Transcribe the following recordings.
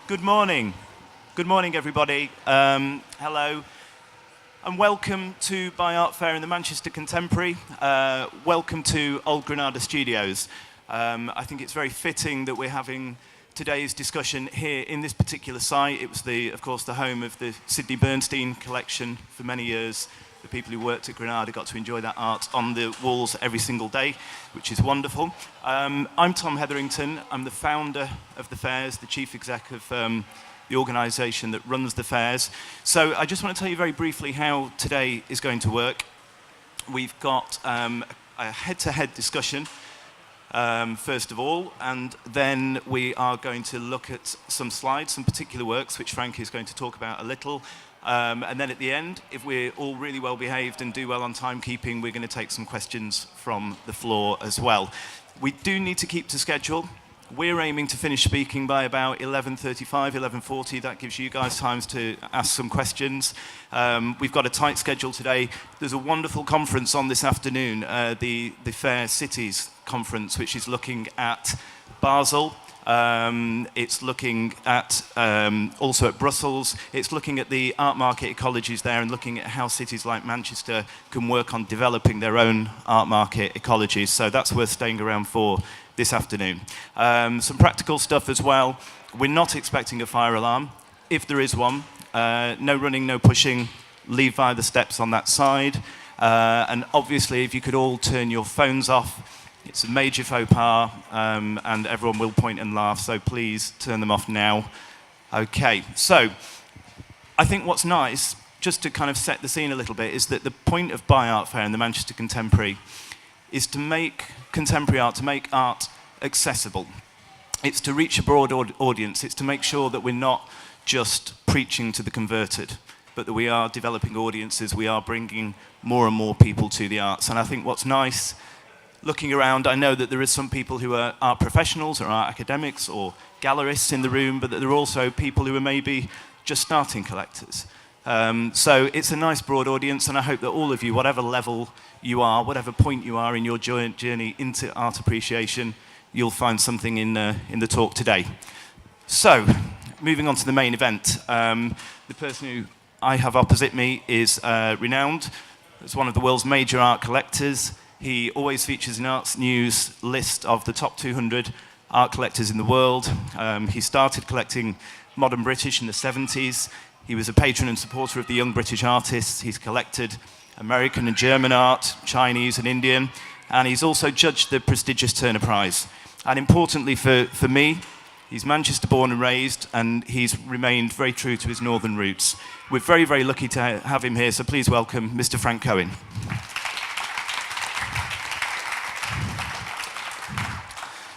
Good morning. Good morning, everybody. Hello, and welcome to Buy Art Fair in the Manchester Contemporary. Welcome to Old Granada Studios. I think it's very fitting that we're having today's discussion here in this particular site. It was, of course, the home of the Sidney Bernstein collection for many years. The people who worked at Granada got to enjoy that art on the walls every single day, which is wonderful. I'm Thom Hetherington. I'm the founder of the fairs, the chief exec of the organisation that runs the fairs. So I just want to tell you very briefly how today is going to work. We've got a head-to-head discussion, first of all, and then we are going to look at some slides, some particular works, which Frank is going to talk about a little. And then at the end, if we're all really well behaved and do well on timekeeping, we're going to take some questions from the floor as well. We do need to keep to schedule. We're aiming to finish speaking by about 11:35, 11:40. That gives you guys time to ask some questions. We've got a tight schedule today. There's a wonderful conference on this afternoon, the Fair Cities Conference, which is looking at Basel. It's looking at also at Brussels. It's looking at the art market ecologies there and looking at how cities like Manchester can work on developing their own art market ecologies. So that's worth staying around for this afternoon. Some practical stuff as well. We're not expecting a fire alarm. If there is one, no running, no pushing. Leave via the steps on that side. And obviously, if you could all turn your phones off. It's a major faux pas, and everyone will point and laugh, so please turn them off now. Okay, so I think what's nice, just to kind of set the scene a little bit, is that the point of Buy Art Fair in the Manchester Contemporary is to make contemporary art, to make art accessible. It's to reach a broad audience. It's to make sure that we're not just preaching to the converted, but that we are developing audiences, we are bringing more and more people to the arts. And I think what's nice, looking around, I know that there is some people who are art professionals or art academics or gallerists in the room, but that there are also people who are maybe just starting collectors. So it's a nice broad audience, and I hope that all of you, whatever level you are, whatever point you are in your journey into art appreciation, you'll find something in the talk today. So, moving on to the main event. The person who I have opposite me is renowned as one of the world's major art collectors. He always features in Arts News list of the top 200 art collectors in the world. He started collecting modern British in the 70s. He was a patron and supporter of the young British artists. He's collected American and German art, Chinese and Indian, and he's also judged the prestigious Turner Prize. And importantly for me, he's Manchester born and raised, and he's remained very true to his northern roots. We're very, very lucky to have him here, so please welcome Mr. Frank Cohen.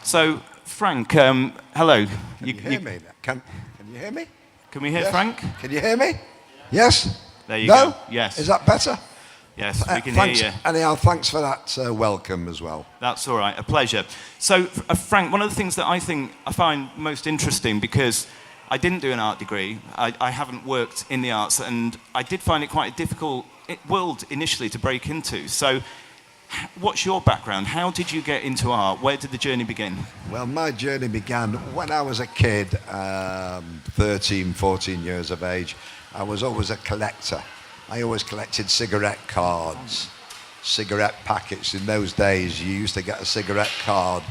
So, Frank, hello. Can you hear me? Can you hear me? Can we hear Yes. Frank? Can you hear me? Yes? There you No? go. Yes. Is that better? Yes, we can Thanks. hear you. Anyhow, thanks for that welcome as well. That's all right, a pleasure. So, Frank, one of the things that I find most interesting, because I didn't do an art degree, I haven't worked in the arts, and I did find it quite a difficult world initially to break into. So, what's your background? How did you get into art? Where did the journey begin? Well, my journey began when I was a kid, 13, 14 years of age. I was always a collector. I always collected cigarette cards, cigarette packets. In those days, you used to get a cigarette card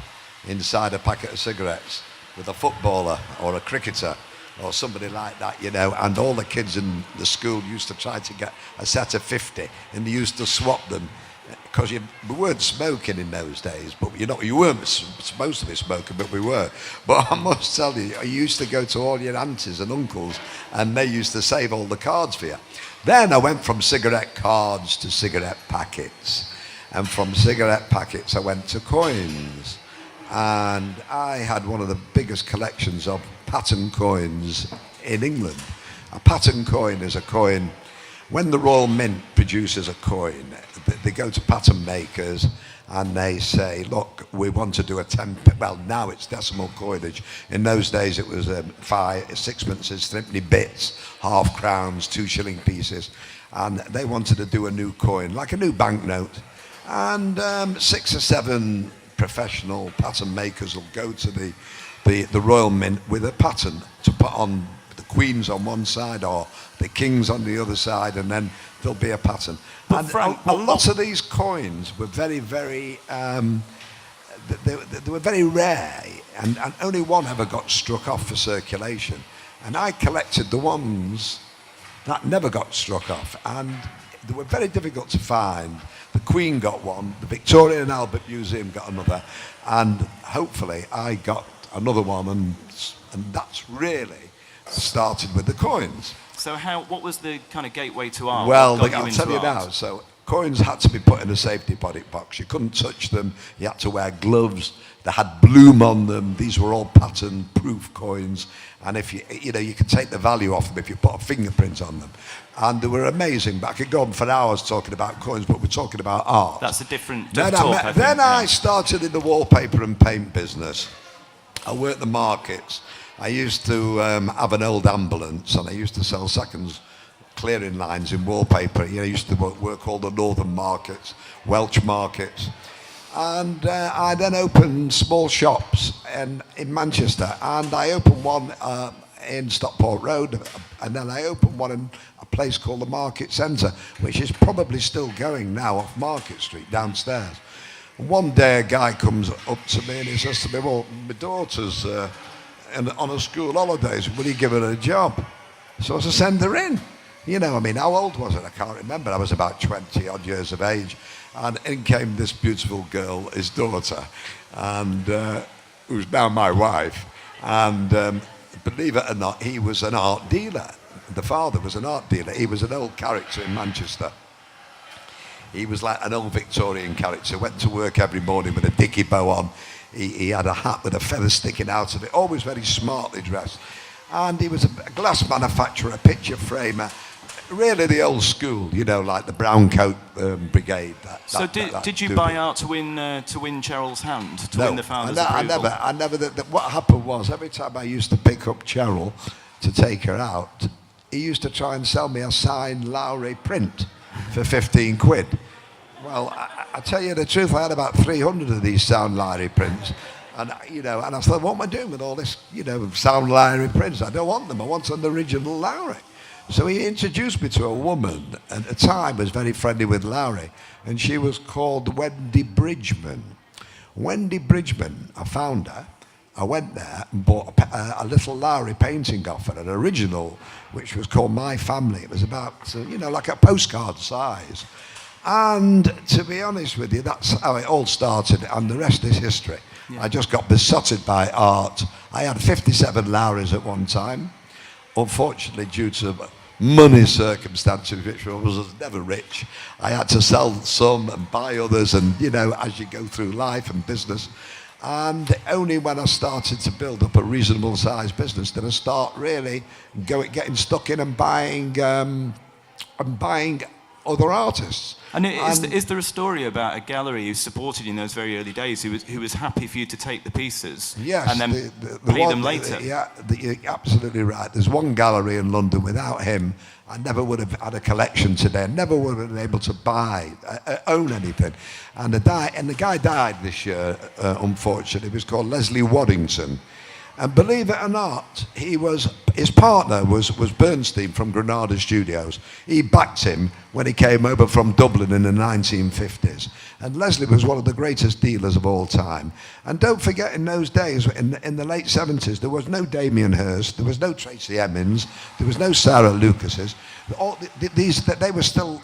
inside a packet of cigarettes with a footballer or a cricketer or somebody like that, you know, and all the kids in the school used to try to get a set of 50, and they used to swap them. Because we weren't smoking in those days, but you weren't supposed to be smoking, but we were. But I must tell you, I used to go to all your aunties and uncles, and they used to save all the cards for you. Then I went from cigarette cards to cigarette packets, and from cigarette packets I went to coins, and I had one of the biggest collections of pattern coins in England. A pattern coin is a coin. When the Royal Mint produces a coin, they go to pattern makers and they say, look, we want to do a 10, well, now it's decimal coinage. In those days, it was 5, sixpences, threepenny bits, half crowns, 2 shilling pieces. And they wanted to do a new coin, like a new banknote. And 6 or 7 professional pattern makers will go to the the Royal Mint with a pattern to put on the Queens on one side or the Kings on the other side, and then there'll be a pattern. But And Frank, a lot of these coins were very, very, they were very rare, and only one ever got struck off for circulation. And I collected the ones that never got struck off, and they were very difficult to find. The Queen got one, the Victoria and Albert Museum got another, and hopefully I got another one, and that's really started with the coins. So what was the kind of gateway to art? Well, What got I'll you tell into you art? now. So coins had to be put in a safety deposit box. You couldn't touch them. You had to wear gloves. They had bloom on them. These were all pattern-proof coins. And if you could take the value off them if you put a fingerprint on them. And they were amazing. But I could go on for hours talking about coins, but we're talking about art. That's a different Then talk, I think. I started in the wallpaper and paint business. I worked the markets. I used to have an old ambulance, and I used to sell seconds clearing lines in wallpaper. I used to work all the northern markets, Welsh markets. And I then opened small shops in Manchester, and I opened one in Stockport Road, and then I opened one in a place called the Market Centre, which is probably still going now off Market Street downstairs. And one day a guy comes up to me and he says to me, well, my daughter's on a school holidays, will you give her a job? So I said, send her in. How old was it? I can't remember. I was about 20 odd years of age. And in came this beautiful girl, his daughter, and who's now my wife. And believe it or not, he was an art dealer. The father was an art dealer. He was an old character in Manchester. He was like an old Victorian character. Went to work every morning with a dicky bow on. He had a hat with a feather sticking out of it, always very smartly dressed. And he was a glass manufacturer, a picture framer. Really the old school, like the brown coat brigade. Did you buy art to win Cheryl's hand, to win the founder's approval? I never. What happened was, every time I used to pick up Cheryl to take her out, he used to try and sell me a signed Lowry print for 15 quid. Well, I tell you the truth, I had about 300 of these sound Lowry prints. And, and I thought, what am I doing with all this, sound Lowry prints? I don't want them. I want an original Lowry. So he introduced me to a woman, and at the time was very friendly with Lowry, and she was called Wendy Bridgman. Wendy Bridgman, I found her. I went there and bought a little Lowry painting off her, an original, which was called My Family. It was about, like a postcard size. And to be honest with you, that's how it all started, and the rest is history. Yeah. I just got besotted by art. I had 57 Lowrys at one time. Unfortunately, due to money circumstances, which I was never rich, I had to sell some and buy others, and as you go through life and business. And only when I started to build up a reasonable sized business did I start really getting stuck in and buying other artists. And is there a story about a gallery who supported you in those very early days, who was happy for you to take the pieces and then pay them later? You're absolutely right. There's one gallery in London. Without him, I never would have had a collection today. I never would have been able to own anything. And the guy died this year, unfortunately. He was called Leslie Waddington. And believe it or not, his partner was Bernstein from Granada Studios. He backed him when he came over from Dublin in the 1950s. And Leslie was one of the greatest dealers of all time. And don't forget, in those days, in the late 70s, there was no Damien Hirst, there was no Tracy Emin's, there was no Sarah Lucas's. They were still,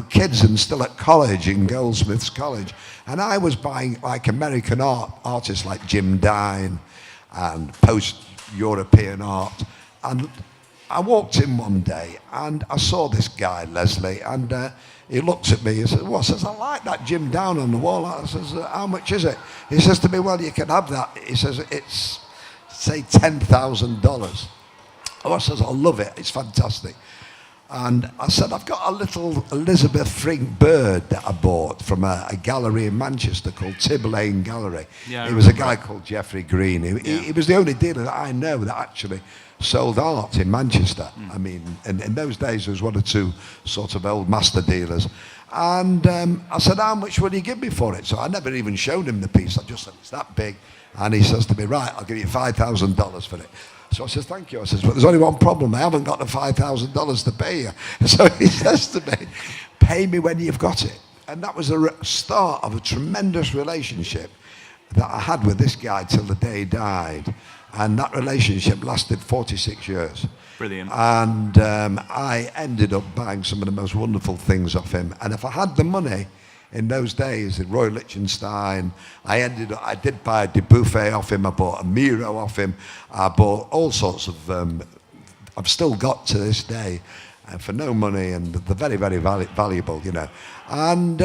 kids and still at college, in Goldsmiths College. And I was buying like American artists like Jim Dine, and post-European art. And I walked in one day and I saw this guy, Leslie, and he looked at me. He said, well, I like that Jim Down on the wall. I says, how much is it? He says to me, well, you can have that. He says, it's, say, $10,000. Oh, I says, I love it. It's fantastic. And I said, I've got a little Elizabeth Frink bird that I bought from a gallery in Manchester called Tib Lane Gallery. Yeah, it was a guy called Geoffrey Green. He was the only dealer that I know that actually sold art in Manchester. I mean, in those days there was one or two sort of old master dealers. And I said, how much would he give me for it? So I never even showed him the piece. I just said, it's that big. And he says to me, right, I'll give you $5,000 for it. So I says, thank you. I says, but there's only one problem. I haven't got the $5,000 to pay you. So he says to me, pay me when you've got it. And that was the start of a tremendous relationship that I had with this guy till the day he died. And that relationship lasted 46 years. Brilliant. And I ended up buying some of the most wonderful things off him. And if I had the money in those days, in Roy Lichtenstein, I did buy a Dubuffet off him. I bought a Miro off him. I bought all sorts of, I've still got to this day, for no money, and they're very, very valuable, you know. And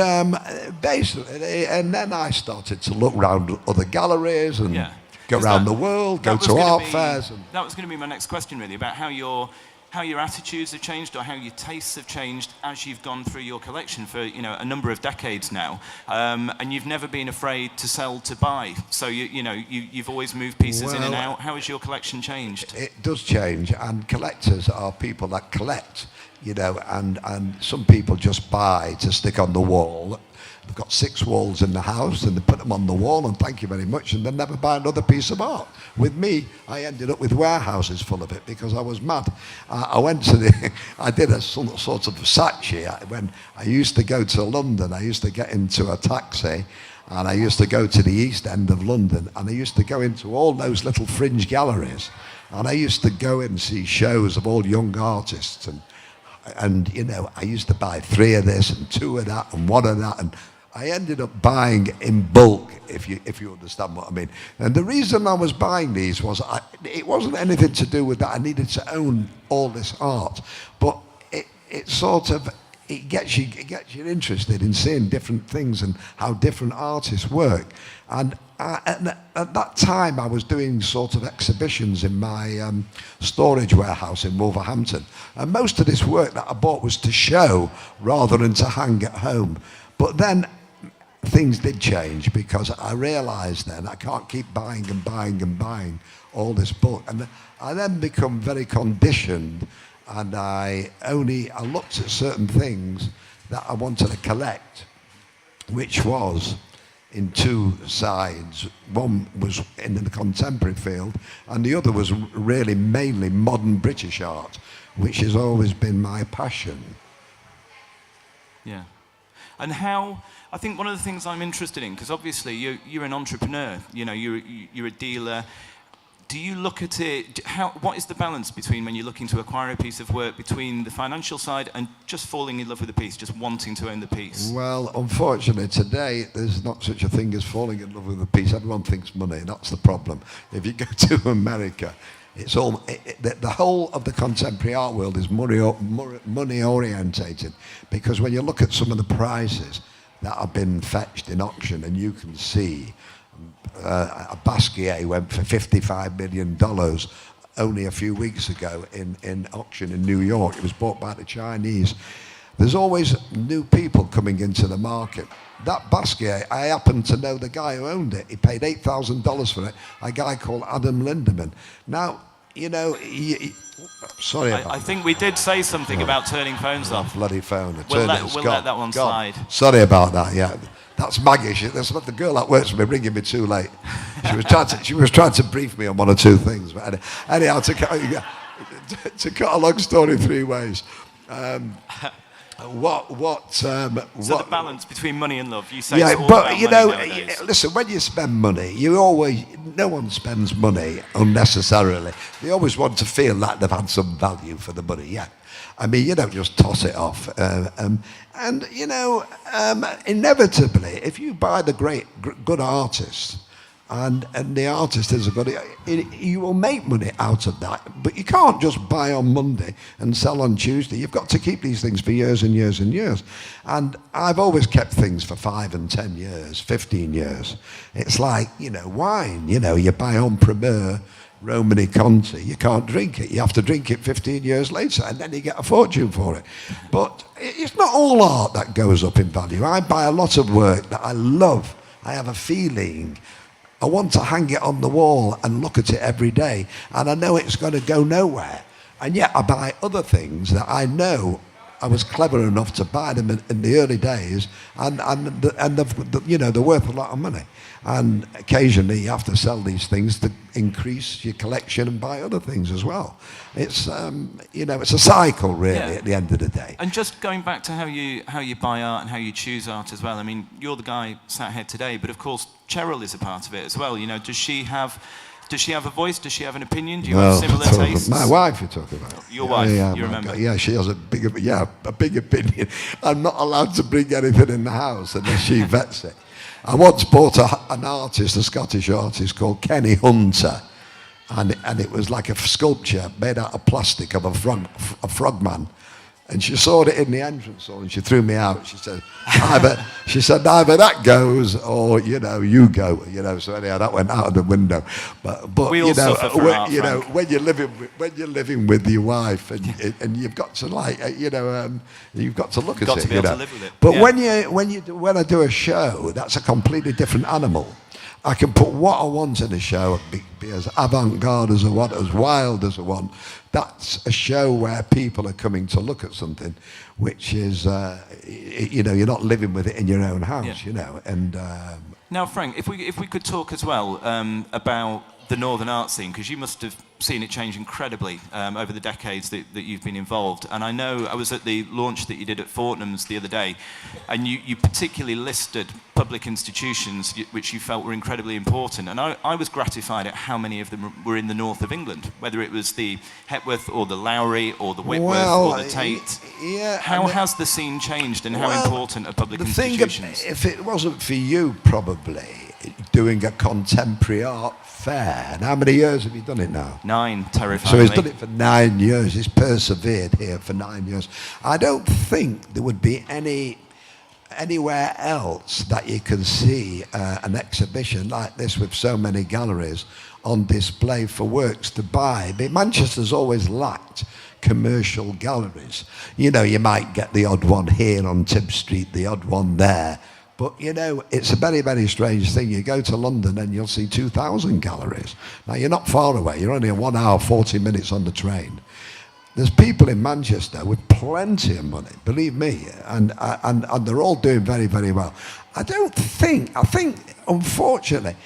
basically, and then I started to look around other galleries and go around the world, go to art fairs. That was going to be my next question, really, about how your attitudes have changed or how your tastes have changed as you've gone through your collection for, you know, a number of decades now. And you've never been afraid to sell, to buy. So, you've always moved pieces in and out. How has your collection changed? It does change, and collectors are people that collect, you know, and some people just buy to stick on the wall. They've got 6 walls in the house and they put them on the wall and thank you very much, and they never buy another piece of art. With me, I ended up with warehouses full of it because I was mad. I went to I did a sort of Saatchi when I used to go to London. I used to get into a taxi and I used to go to the East End of London, and I used to go into all those little fringe galleries, and I used to go and see shows of all young artists, and you know, I used to buy 3 of this and 2 of that and 1 of that, and I ended up buying in bulk, if you understand what I mean. And the reason I was buying these was it wasn't anything to do with that I needed to own all this art, but it sort of gets you interested in seeing different things and how different artists work. And at that time, I was doing sort of exhibitions in my storage warehouse in Wolverhampton. And most of this work that I bought was to show rather than to hang at home. But then things did change because I realised then I can't keep buying and buying and buying all this book. And I then become very conditioned, and I looked at certain things that I wanted to collect, which was in 2 sides. One was in the contemporary field, and the other was really mainly modern British art, which has always been my passion. Yeah. And how, I think one of the things I'm interested in, because obviously you're an entrepreneur, you know, you're a dealer. Do you look at it, what is the balance between when you're looking to acquire a piece of work, between the financial side and just falling in love with the piece, just wanting to own the piece? Well, unfortunately, today, there's not such a thing as falling in love with a piece. Everyone thinks money, that's the problem. If you go to America, it's all, the whole of the contemporary art world is money orientated, because when you look at some of the prices that have been fetched in auction, and you can see a Basquiat went for $55 million only a few weeks ago in auction in New York. It was bought by the Chinese. There's always new people coming into the market. That Basquiat, I happen to know the guy who owned it. He paid $8,000 for it, a guy called Adam Lindemann. Now, you know, sorry about I think we did say something about turning phones off. Bloody phone. We'll let that one slide. Sorry about that, yeah. That's Maggie. That's the girl that works for me ringing me too late. She was trying to brief me on 1 or 2 things. But anyhow, to cut a long story 3 ways. So the balance between money and love, you say. Yeah, it's all but about you money know, nowadays. listen. When you spend money, no one spends money unnecessarily. They always want to feel like they've had some value for the money. Yeah, I mean, you don't just toss it off. And you know, inevitably, if you buy the good artist, and the artist is a good, you will make money out of that. But you can't just buy on Monday and sell on Tuesday. You've got to keep these things for years and years and years. And I've always kept things for 5 and 10 years, 15 years. It's like, you know, wine. You know, you buy on Premier, Romani Conti, you can't drink it. You have to drink it 15 years later, and then you get a fortune for it. But it's not all art that goes up in value. I buy a lot of work that I love. I have a feeling. I want to hang it on the wall and look at it every day, and I know it's going to go nowhere. And yet I buy other things that I know I was clever enough to buy them in the early days, and they're worth a lot of money. And occasionally you have to sell these things to increase your collection and buy other things as well. It's it's a cycle really at the end of the day. And just going back to how you buy art and how you choose art as well. I mean, you're the guy sat here today, but of course Cheryl is a part of it as well. Does she have a voice? Does she have an opinion? Do you have similar tastes? My wife you're talking about. Your wife, you remember? God. Yeah, she has a big opinion. I'm not allowed to bring anything in the house unless she vets it. I once bought an artist, a Scottish artist called Kenny Hunter, and it was like a sculpture made out of plastic of a frogman. And she saw it in the entrance hall and she threw me out. She said, either that goes or, you go. So anyhow, that went out of the window. But we all suffer for art, when you're living with your wife and you've got to you've got to look at it. Got to be able to live with it. But when I do a show, that's a completely different animal. I can put what I want in a show, be as avant-garde as I want, as wild as I want. That's a show where people are coming to look at something, which is, you're not living with it in your own house, And now, Frank, if we could talk as well about the Northern art scene, because you must have seen it change incredibly over the decades that you've been involved. And I know I was at the launch that you did at Fortnum's the other day, and you particularly listed public institutions which you felt were incredibly important. And I was gratified at how many of them were in the north of England, whether it was the Hepworth or the Lowry or the Whitworth or the Tate. How has the scene changed, and how important are public institutions? If it wasn't for you probably doing a contemporary art fair, and how many years have you done it now? 9, terrifyingly. So he's done it for 9 years. He's persevered here for 9 years. I don't think there would be anywhere else that you can see an exhibition like this with so many galleries on display for works to buy. But Manchester's always lacked commercial galleries. You might get the odd one here on Tib Street, the odd one there. But, it's a very, very strange thing. You go to London and you'll see 2,000 galleries. Now, you're not far away. You're only 1 hour, 40 minutes on the train. There's people in Manchester with plenty of money, believe me, and they're all doing very, very well. I think, unfortunately,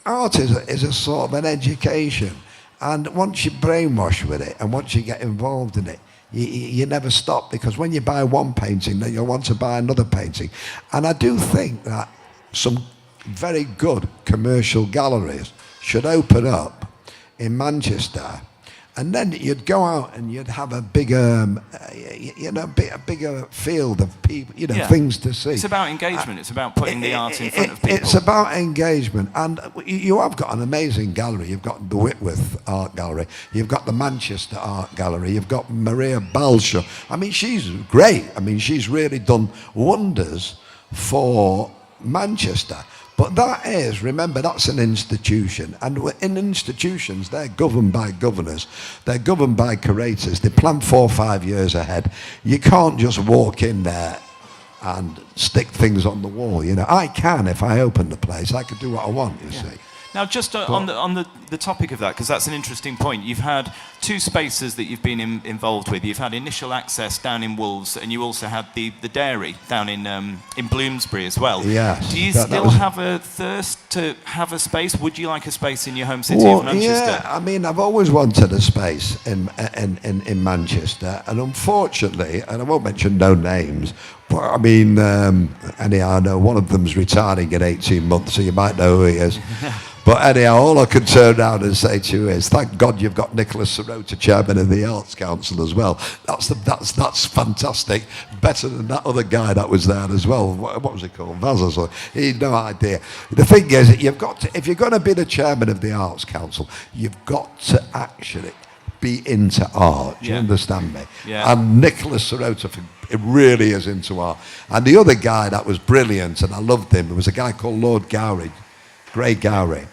art is a sort of an education. And once you brainwash with it and once you get involved in it, you never stop, because when you buy one painting, then you'll want to buy another painting. And I do think that some very good commercial galleries should open up in Manchester, and then you'd go out and you'd have a bigger, a bigger field of people, things to see. It's about engagement. It's about putting the art in front of people. It's about engagement, and you have got an amazing gallery. You've got the Whitworth Art Gallery. You've got the Manchester Art Gallery. You've got Maria Balshaw. I mean, she's great. I mean, she's really done wonders for Manchester. But remember, that's an institution. And in institutions, they're governed by governors. They're governed by curators. They plan 4 or 5 years ahead. You can't just walk in there and stick things on the wall. I can if I open the place. I could do what I want, you see. Now, just on the topic of that, because that's an interesting point, you've had 2 spaces that you've been involved with. You've had Initial Access down in Wolves, and you also had the dairy down in Bloomsbury as well. Yes. Do you still have a thirst to have a space? Would you like a space in your home city of Manchester? Yeah, I mean, I've always wanted a space in Manchester, and unfortunately, and I won't mention no names, but I mean, anyhow, I know one of them's retiring in 18 months, so you might know who he is. But anyhow, all I can turn around and say to you is, thank God you've got Nicholas Sirota, chairman of the Arts Council as well. That's fantastic. Better than that other guy that was there as well. What was it called? Vaz or something. He had no idea. The thing is, that if you're going to be the chairman of the Arts Council, you've got to actually be into art. Do you understand me? Yeah. And Nicholas Sirota, it really is into art. And the other guy that was brilliant, and I loved him, was a guy called Lord Gowrie, Grey Gowrie.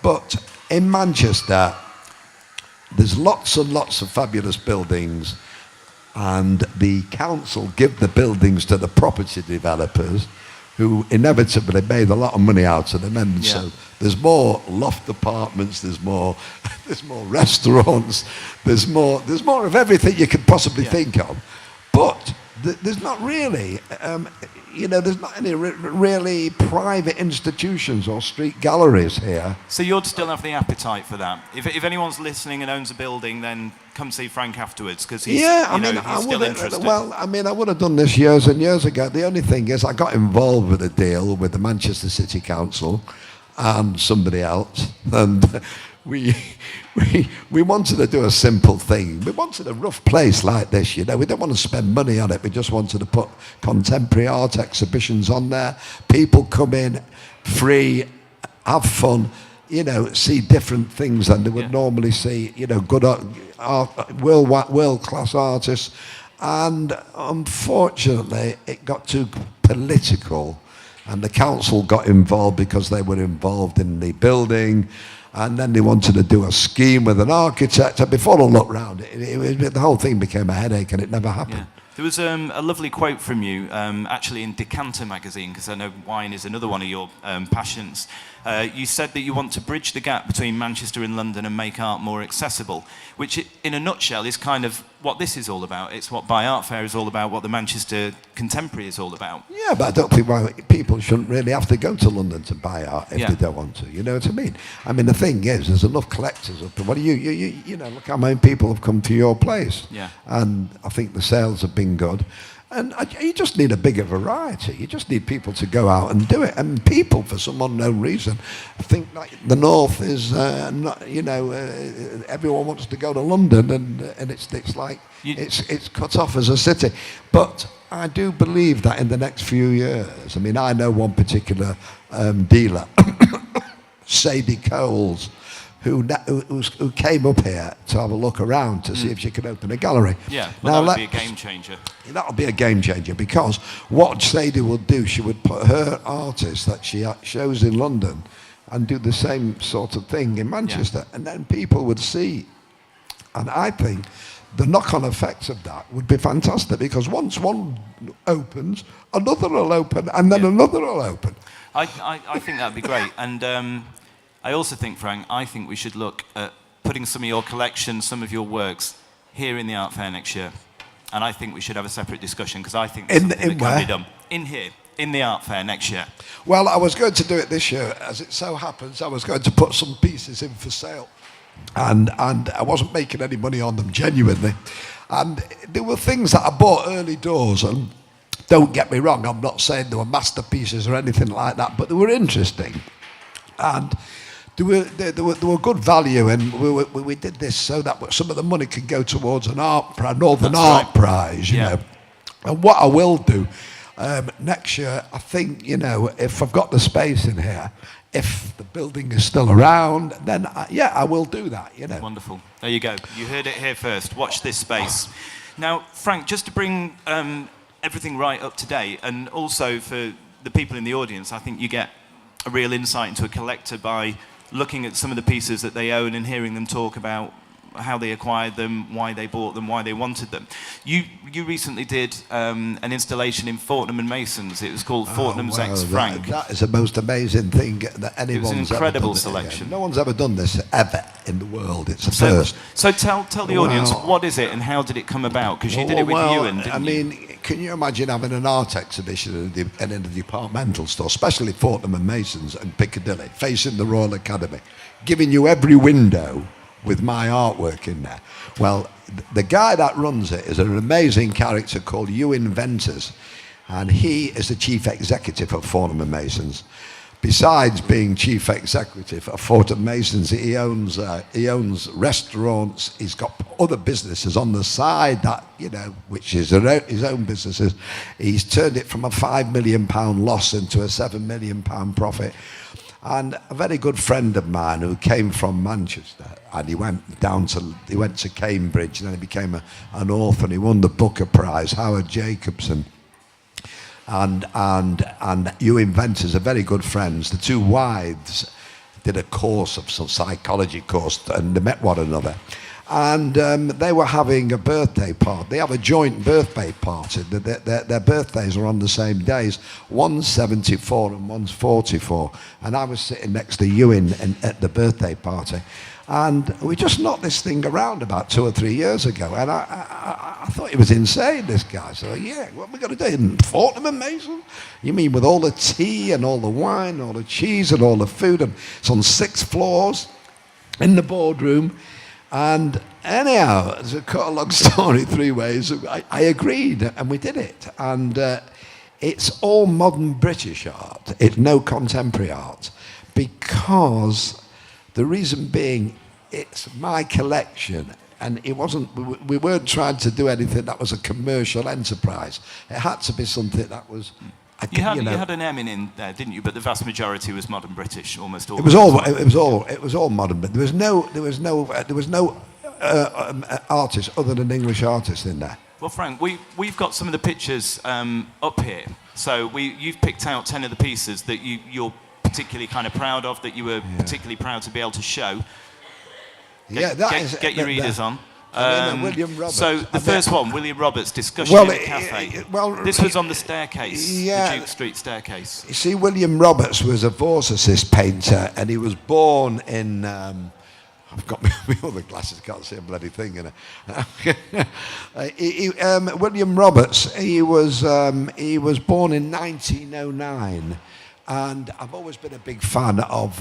But in Manchester, there's lots and lots of fabulous buildings, and the council give the buildings to the property developers who inevitably made a lot of money out of them. And so there's more loft apartments, there's more restaurants, there's more of everything you could possibly think of. But there's not really, there's not any really private institutions or street galleries here. So you'd still have the appetite for that? If anyone's listening and owns a building, then come see Frank afterwards, because he's still interested. Well, I would have done this years and years ago. The only thing is I got involved with a deal with the Manchester City Council and somebody else, and we wanted to do a simple thing. We wanted a rough place like this, We don't want to spend money on it. We just wanted to put contemporary art exhibitions on there. People come in free, have fun, see different things than they would normally see, good art, world-class artists. And unfortunately, it got too political, and the council got involved because they were involved in the building. And then they wanted to do a scheme with an architect. And before I looked round, the whole thing became a headache, and it never happened. Yeah. There was a lovely quote from you, actually in Decanter magazine, because I know wine is another one of your passions. You said that you want to bridge the gap between Manchester and London and make art more accessible, which in a nutshell is kind of what this is all about. It's what Buy Art Fair is all about, what the Manchester Contemporary is all about. Yeah, but I don't think why people shouldn't really have to go to London to buy art if they don't want to. You know what I mean? The thing is, there's enough collectors up there. What do you look how many people have come to your place. Yeah. And I think the sales have been good. And you just need a bigger variety. You just need people to go out and do it. And people, for some unknown reason, think like the North is not. Everyone wants to go to London, and it's like it's cut off as a city. But I do believe that in the next few years. I know one particular dealer, Sadie Coles, who came up here to have a look around to see if she could open a gallery. Yeah, well, that would be a game changer. That would be a game changer, because what Sadie would do, she would put her artists that she shows in London and do the same sort of thing in Manchester, and then people would see. And I think the knock-on effects of that would be fantastic, because once one opens, another will open, and then another will open. I think that would be great. And I also think, Frank, we should look at putting some of your collection, some of your works here in the art fair next year. And I think we should have a separate discussion, because I think that can be done. In here, in the art fair next year. Well, I was going to do it this year. As it so happens, I was going to put some pieces in for sale. And I wasn't making any money on them, genuinely. And there were things that I bought early doors, and don't get me wrong, I'm not saying they were masterpieces or anything like that, but they were interesting. And they were good value, and we did this so that some of the money could go towards an Northern Art Prize, you know. And what I will do next year, I think, if I've got the space in here, if the building is still around, then I will do that, Wonderful. There you go. You heard it here first. Watch this space. Now, Frank, just to bring everything right up to date, and also for the people in the audience, I think you get a real insight into a collector by looking at some of the pieces that they own and hearing them talk about how they acquired them, why they bought them, why they wanted them. You recently did an installation in Fortnum and Masons. It was called Fortnum's X Frank. That is the most amazing thing that anyone's ever done. It was an incredible selection. No one's ever done this ever in the world. It's a first. So tell the audience, what is it and how did it come about? Because you did it with Ewan, didn't you? Can you imagine having an art exhibition in a departmental store, especially Fortnum and Masons and Piccadilly, facing the Royal Academy, giving you every window with my artwork in there? Well, the guy that runs it is an amazing character called Ewan Venters, and he is the chief executive of Fortnum and Masons. Besides being chief executive of Fortnum Masons, he owns restaurants. He's got other businesses on the side that, which is his own businesses. He's turned it from a £5 million loss into a £7 million profit. And a very good friend of mine who came from Manchester, and he went to Cambridge, and then he became an author, and he won the Booker Prize, Howard Jacobson. And Ewan Venters are very good friends. The two wives did a course of some psychology course, and they met one another. And they were having a birthday party. They have a joint birthday party. Their birthdays are on the same days. One's 74 and one's 44. And I was sitting next to Ewan at the birthday party. And we just knocked this thing around about 2 or 3 years ago. And I thought he was insane, this guy. So, yeah, what are we going to do? Fortnum and Masons? You mean with all the tea and all the wine, and all the cheese and all the food? And it's on 6 floors in the boardroom. And anyhow, to cut a long story 3 ways, I agreed and we did it. And it's all modern British art. It's no contemporary art. Because the reason being, it's my collection. And it wasn't, we weren't trying to do anything that was a commercial enterprise. It had to be something that was... You had an M in there, didn't you? But the vast majority was modern British, almost all. It was all modern, but there was no artist other than English artists in there. Well, Frank, we've got some of the pictures up here. So you've picked out 10 of the pieces that you're particularly kind of proud of, that you were particularly proud to be able to show. Get your readers on. William Roberts. So the first one, William Roberts, Discussion in the Cafe. This was on the staircase, the Duke Street staircase. You see, William Roberts was a Vorticist painter, and he was born in... I've got my other glasses, can't see a bloody thing in it. William Roberts, he was born in 1909. And I've always been a big fan of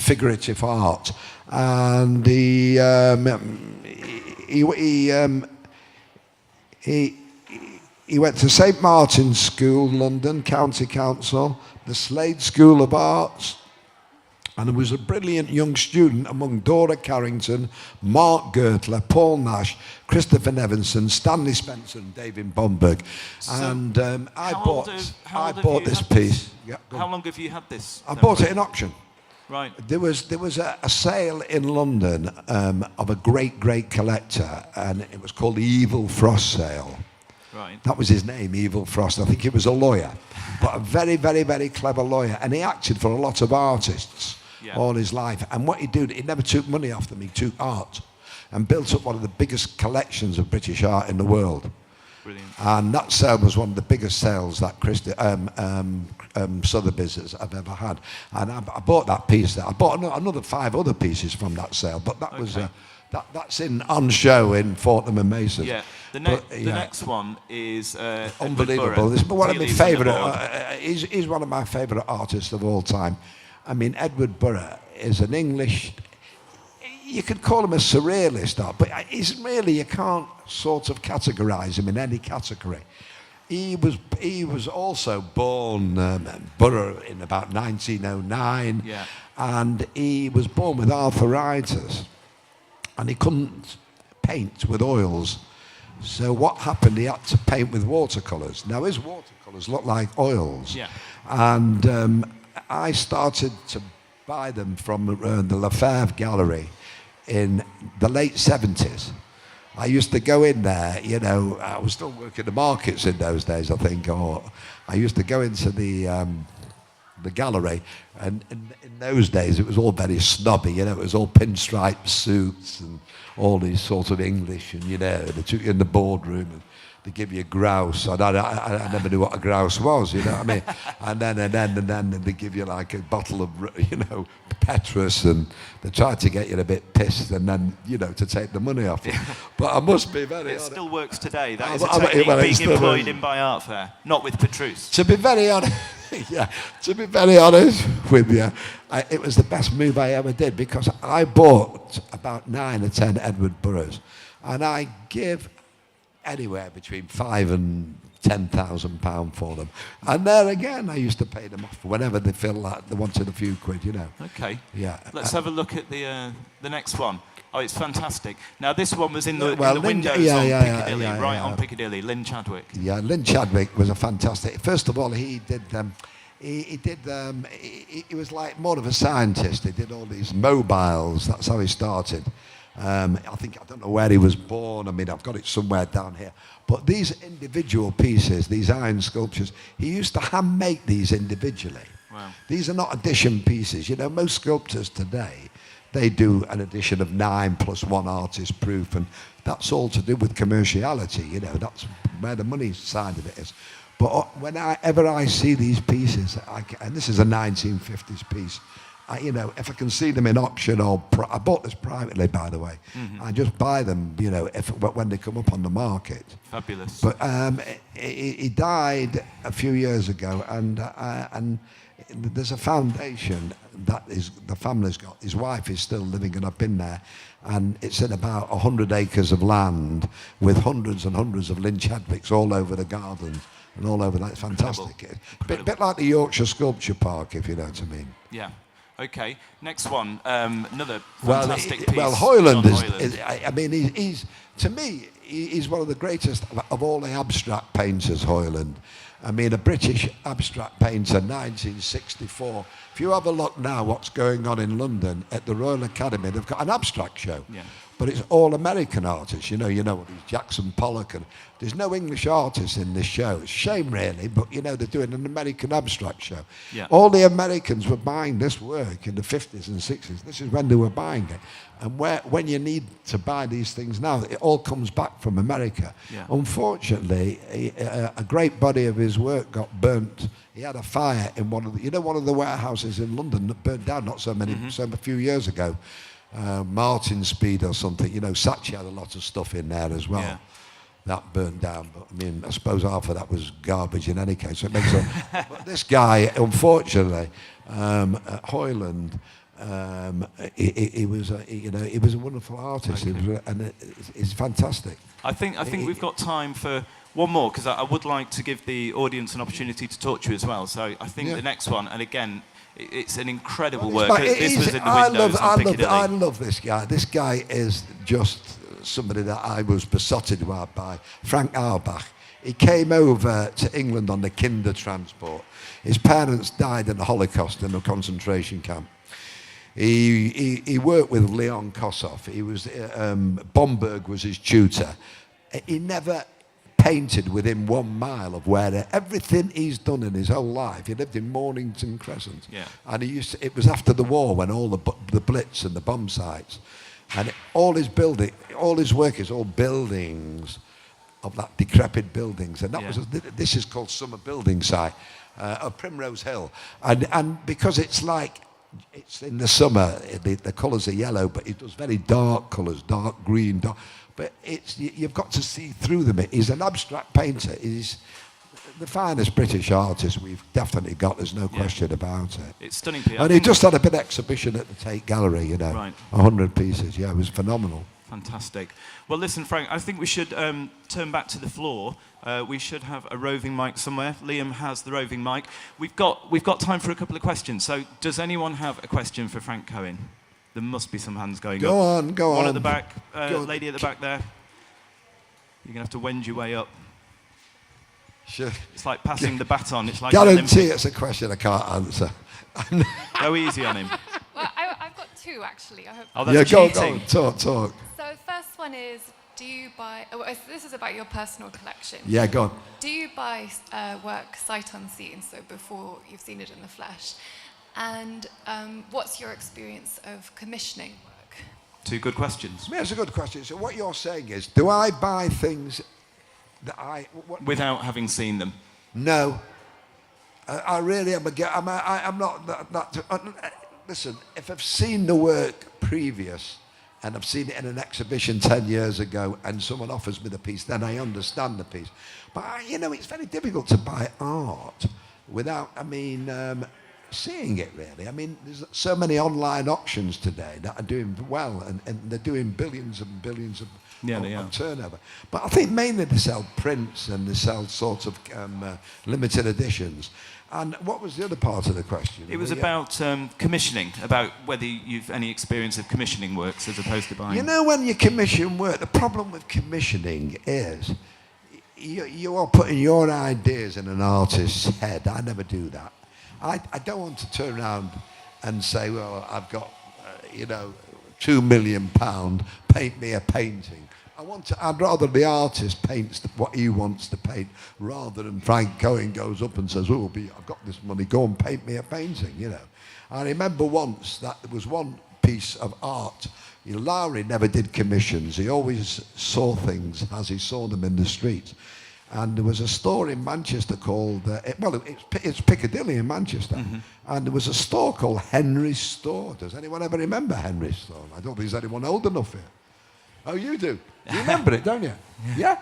figurative art, and he went to St Martin's School, London, County Council, the Slade School of Arts, and he was a brilliant young student among Dora Carrington, Mark Gertler, Paul Nash, Christopher Nevinson, Stanley Spencer, and David Bomberg. So and I bought this piece. Yeah, how long have you had this? I bought it in auction. Right. There was a sale in London of a great collector, and it was called the Evil Frost sale. Right. That was his name, Evil Frost. I think he was a lawyer, but a very clever lawyer, and he acted for a lot of artists all his life. And what he did, he never took money off them. He took art and built up one of the biggest collections of British art in the world. Brilliant. And that sale was one of the biggest sales that Sotheby's have ever had. And I bought that piece there. I bought another 5 other pieces from that sale, but that was that's on show in Fortnum and Masons. Yeah. The next one is unbelievable. This is one of my favourite. He's one of my favourite artists of all time. I mean, Edward Burrough is an English. You could call him a surrealist art, but he's really, you can't sort of categorise him in any category. He was also born Burrough in about 1909, and he was born with arthritis, and he couldn't paint with oils. So what happened? He had to paint with watercolours. Now his watercolours look like oils, and I started to buy them from the Lefebvre Gallery in the late 70s. I used to go in there, you know, I was still working the markets in those days, I think, or I used to go into the gallery, and in those days it was all very snobby, you know, it was all pinstripe suits and all these sort of English, and, you know, they took you in the boardroom and they give you grouse, and I never knew what a grouse was, you know what I mean? and then they give you like a bottle of, you know, Petrus, and they tried to get you a bit pissed, and then, you know, to take the money off you. But I must be very honest. It still works today. That is a technique being employed in by art fair, not with Petrus. To be very honest, to be very honest with you, it was the best move I ever did, because I bought about 9 or 10 Edward Burrows, and I give anywhere between £5,000 and £10,000 for them. And there again, I used to pay them off whenever they feel like they wanted a few quid, you know. Okay. Yeah. Let's have a look at the next one. Oh, it's fantastic. Now, this one was in the windows on Piccadilly, on Piccadilly, Lynn Chadwick. Yeah, Lynn Chadwick was a fantastic... First of all, he was like more of a scientist. He did all these mobiles. That's how he started. I don't know where he was born. I mean, I've got it somewhere down here. But these individual pieces, these iron sculptures, he used to hand make these individually. Wow. These are not addition pieces. You know, most sculptors today, they do an edition of 9 plus 1 artist proof, and that's all to do with commerciality, you know, that's where the money side of it is. But whenever I see these pieces, and this is a 1950s piece, you know, if I can see them in auction or I bought this privately, by the way. I just buy them, you know, when they come up on the market. Fabulous. But he died a few years ago, and there's a foundation that the family's got. His wife is still living, and I've been there, and it's in about 100 acres of land with hundreds and hundreds of Lynch Hedvigs all over the gardens and all over that. It's fantastic. A bit like the Yorkshire Sculpture Park, if you know what I mean. Yeah. Okay, next one. Another fantastic piece. Well, Hoyland is I mean, he's to me, he's one of the greatest of all the abstract painters, Hoyland. I mean, a British abstract painter, 1964. If you have a look now, what's going on in London at the Royal Academy, they've got an abstract show. Yeah. But it's all American artists, you know what these Jackson Pollock, and there's no English artists in this show. It's a shame, really, but, you know, they're doing an American abstract show. Yeah. All the Americans were buying this work in the 50s and 60s. This is when they were buying it. And when you need to buy these things now, it all comes back from America. Yeah. Unfortunately, a great body of his work got burnt. He had a fire in one of the warehouses in London that burned down a few years ago. Martin Speed or something, you know, Saatchi had a lot of stuff in there as well. Yeah. That burned down, but I mean, I suppose half of that was garbage in any case. So it makes but this guy, unfortunately, Hoyland, he was a wonderful artist. Okay. He's fantastic. I think we've got time for one more, because I would like to give the audience an opportunity to talk to you as well. So I think the next one, and again, it's an incredible work. This was in the windows on Piccadilly. I love this guy. This guy is just somebody that I was besotted by. Frank Auerbach. He came over to England on the Kinder transport. His parents died in the Holocaust in a concentration camp. He worked with Leon Kossoff. He was Bomberg was his tutor. He never painted within 1 mile of where everything he's done in his whole life. He lived in Mornington Crescent, and it was after the war when all the Blitz and the bomb sites, and all his work is all buildings of that decrepit buildings, and this is called Summer Building Site of Primrose Hill, and because it's in the summer, the colours are yellow, but it does very dark colours, dark green, but you've got to see through them. He's an abstract painter. He's the finest British artist we've definitely got. There's no question about it. It's stunning. And he just had a big exhibition at the Tate Gallery, you know, 100 pieces. Yeah, it was phenomenal. Fantastic. Well, listen, Frank, I think we should turn back to the floor. We should have a roving mic somewhere. Liam has the roving mic. We've got time for a couple of questions. So does anyone have a question for Frank Cohen? There must be some hands going up. Go on. One at the back, lady at the back there. You're going to have to wend your way up. Sure. It's like passing the baton. It's like guarantee it's a question I can't answer. Go easy on him. Well, I've got two, actually. I hope. Oh, that's cheating. Go, talk. So the first one is, do you buy... this is about your personal collection. Yeah, go on. Do you buy work sight unseen, so before you've seen it in the flesh? And what's your experience of commissioning work? Two good questions. Yeah, it's a good question. So what you're saying is, do I buy things that without having seen them? No. I really am. I'm not. Listen, if I've seen the work previous, and I've seen it in an exhibition 10 years ago, and someone offers me the piece, then I understand the piece. But it's very difficult to buy art without. Seeing it, really. I mean, there's so many online auctions today that are doing well, and they're doing billions and billions of turnover. But I think mainly they sell prints and they sell sort of limited editions. And what was the other part of the question? It was about commissioning, about whether you've any experience of commissioning works as opposed to buying. You know, when you commission work, the problem with commissioning is you are putting your ideas in an artist's head. I never do that. I don't want to turn around and say, well, I've got, £2 million, paint me a painting. I'd rather the artist paints what he wants to paint, rather than Frank Cohen goes up and says, oh, I've got this money, go and paint me a painting, I remember once that there was one piece of art. Lowry never did commissions. He always saw things as he saw them in the street. And there was a store in Manchester called, it's Piccadilly in Manchester. Mm-hmm. And there was a store called Henry's Store. Does anyone ever remember Henry's Store? I don't think there's anyone old enough here. Oh, you do? You remember it, don't you? Yeah?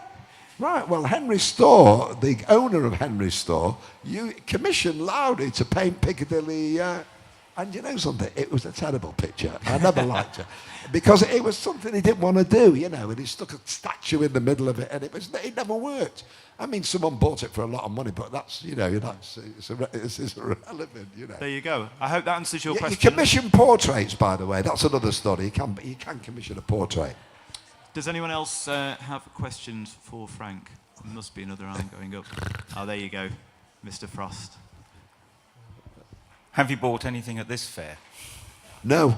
Right, well, Henry's Store, the owner of Henry's Store, you commissioned Lowry to paint Piccadilly, and you know something? It was a terrible picture. I never liked it. Because it was something he didn't want to do, you know, and he stuck a statue in the middle of it, and it never worked. I mean, someone bought it for a lot of money, but that's, you know, it's irrelevant, you know. There you go. I hope that answers your question. You commission portraits, by the way. That's another story. You can commission a portrait. Does anyone else have questions for Frank? There must be another arm going up. Oh, there you go, Mr. Frost. Have you bought anything at this fair? No.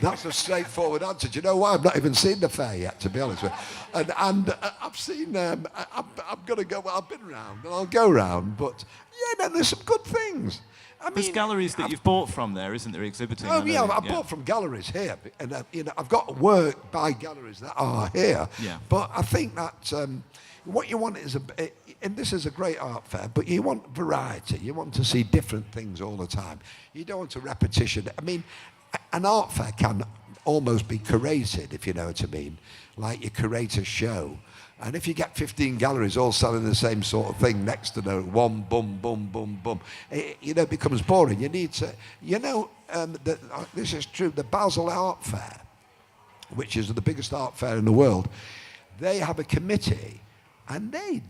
That's a straightforward answer. Do you know why? I've not even seen the fair yet, to be honest with you. And I've seen, I'm going to go, well, I've been around, and I'll go around, but, yeah, no, there's some good things. There's galleries that you've bought from there, isn't there, exhibiting? Oh, yeah, I bought from galleries here. And, you know, I've got work by galleries that are here. Yeah. But I think that what you want is, and this is a great art fair, but you want variety. You want to see different things all the time. You don't want a repetition. I mean, an art fair can almost be curated, if you know what I mean, like you curate a show. And if you get 15 galleries all selling the same sort of thing next to the one, boom, boom, boom, boom, it becomes boring. You need to, this is true, the Basel Art Fair, which is the biggest art fair in the world, they have a committee, and they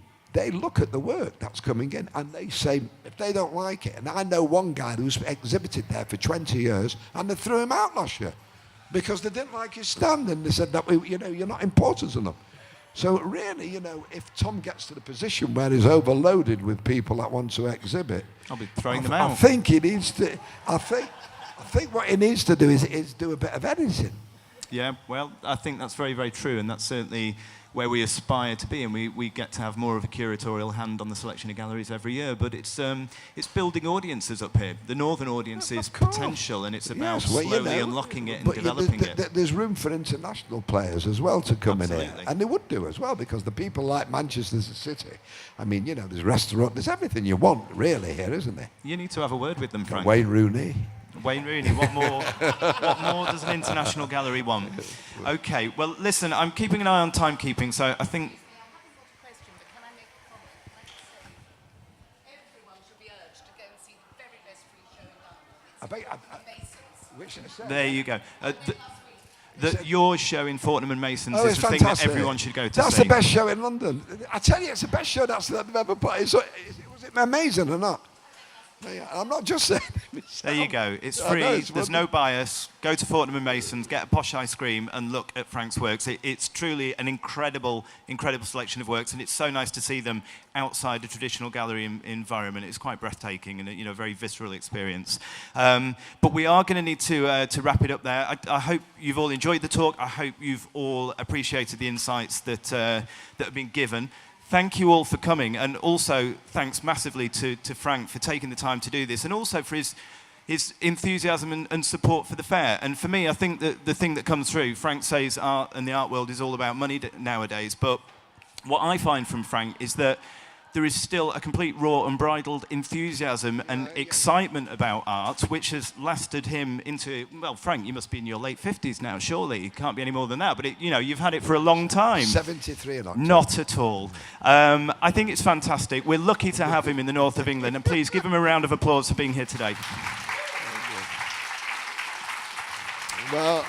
look at the work that's coming in, and they say if they don't like it. And I know one guy who's exhibited there for 20 years, and they threw him out last year because they didn't like his stand, and they said that you're not important enough. So really, you know, if Thom gets to the position where he's overloaded with people that want to exhibit, I'll be throwing them out. I think he needs to. I think what he needs to do is do a bit of editing. Yeah, well, I think that's very, very true, and that's certainly where we aspire to be, and we get to have more of a curatorial hand on the selection of galleries every year. But it's building audiences up here. The northern audience is potential, and it's about slowly unlocking it and developing it. There's room for international players as well to come Absolutely. in here, and they would do as well, because the people like Manchester City. I mean, you know, there's restaurant, there's everything you want really here, isn't there? You need to have a word with them, Frank. Wayne Rooney. Wayne Rooney, what more does an international gallery want? Okay, well, listen, I'm keeping an eye on timekeeping, so I think... Question, but can I make a comment? Like I say, everyone should be urged to go and see the very best free show in London. It's There you go. Your show in Fortnum and Masons Oh, is it's the thing that fantastic. everyone should go to That's see. the best show in London. I tell you, it's the best show that I've ever put. Was it amazing or not? I'm not just saying it. There you go. It's free. There's no bias. Go to Fortnum and Masons, get a posh ice cream, and look at Frank's works. It's truly an incredible, incredible selection of works, and it's so nice to see them outside a traditional gallery environment. It's quite breathtaking and a very visceral experience. But we are going to need to wrap it up there. I hope you've all enjoyed the talk. I hope you've all appreciated the insights that have been given. Thank you all for coming, and also thanks massively to Frank for taking the time to do this, and also for his enthusiasm and support for the fair. And for me, I think that the thing that comes through, Frank says art and the art world is all about money nowadays, but what I find from Frank is that there is still a complete raw, unbridled enthusiasm and excitement about art, which has lasted him into, well, Frank, you must be in your late 50s now, surely. It can't be any more than that, but you've had it for a long time. 73 in October. Not at all. I think it's fantastic. We're lucky to have him in the north of England, and please give him a round of applause for being here today. Well,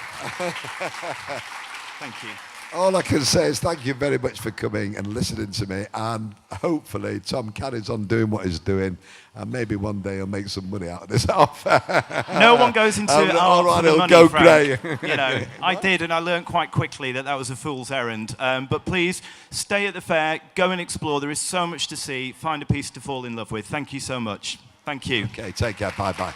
Thank you. all I can say is thank you very much for coming and listening to me, and hopefully Thom carries on doing what he's doing, and maybe one day he'll make some money out of this offer. No one goes into art all right, for the it'll money, go Frank. great. I did, and I learned quite quickly that was a fool's errand. But please, stay at the fair, go and explore. There is so much to see. Find a piece to fall in love with. Thank you so much. Thank you. Okay, take care. Bye-bye.